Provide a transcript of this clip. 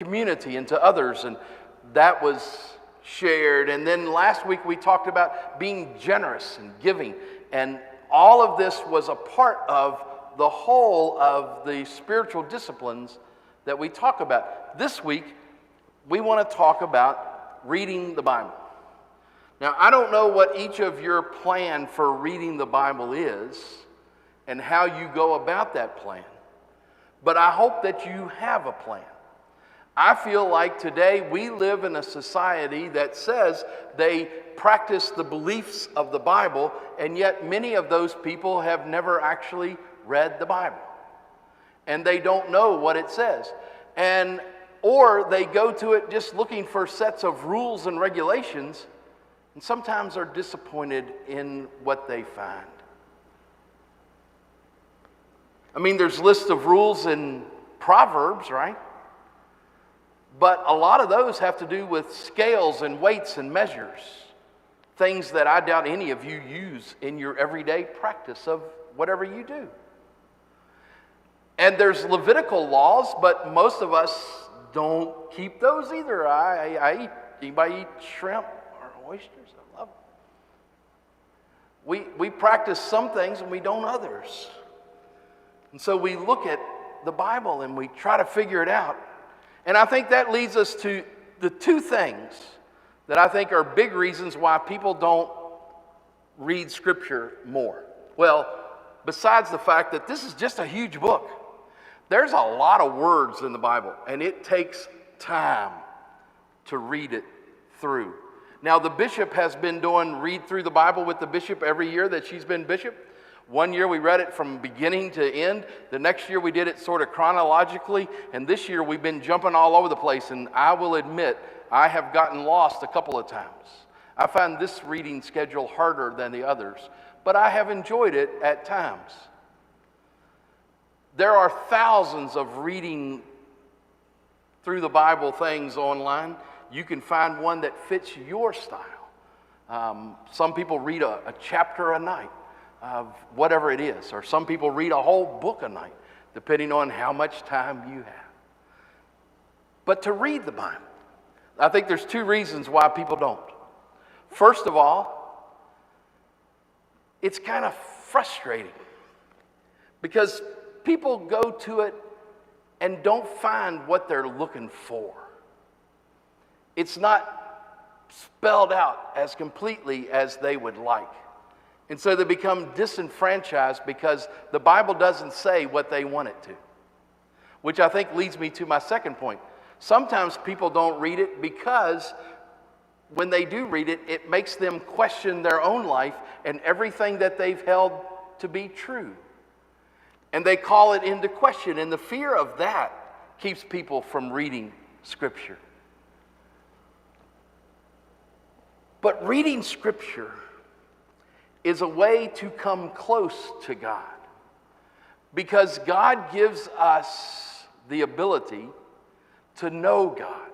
community and to others, and that was shared. And then last week we talked about being generous and giving, and all of this was a part of the whole of the spiritual disciplines that we talk about. This week we want to talk about reading the Bible. Now, I don't know what each of your plan for reading the Bible is and how you go about that plan, but I hope that you have a plan. I feel like today we live in a society that says they practice the beliefs of the Bible, and yet many of those people have never actually read the Bible. And they don't know what it says. Or they go to it just looking for sets of rules and regulations, and sometimes are disappointed in what they find. I mean, there's lists of rules in Proverbs, right? But a lot of those have to do with scales and weights and measures, things that I doubt any of you use in your everyday practice of whatever you do. And there's Levitical laws, but most of us don't keep those either. Anybody eat shrimp or oysters? I love them. We practice some things and we don't others. And so we look at the Bible and we try to figure it out. And I think that leads us to the two things that I think are big reasons why people don't read Scripture more. Well, besides the fact that this is just a huge book, there's a lot of words in the Bible, and it takes time to read it through. Now, the bishop has been doing read through the Bible with the bishop every year that she's been bishop. One year we read it from beginning to end. The next year we did it sort of chronologically. And this year we've been jumping all over the place. And I will admit, I have gotten lost a couple of times. I find this reading schedule harder than the others. But I have enjoyed it at times. There are thousands of reading through the Bible things online. You can find one that fits your style. Some people read a chapter a night of whatever it is, or some people read a whole book a night, depending on how much time you have. But to read the Bible, I think there's two reasons why people don't. First of all, it's kind of frustrating because people go to it and don't find what they're looking for. It's not spelled out as completely as they would like. And so they become disenfranchised because the Bible doesn't say what they want it to. Which I think leads me to my second point. Sometimes people don't read it because when they do read it, it makes them question their own life and everything that they've held to be true. And they call it into question. And the fear of that keeps people from reading Scripture. But reading Scripture is a way to come close to God, because God gives us the ability to know God.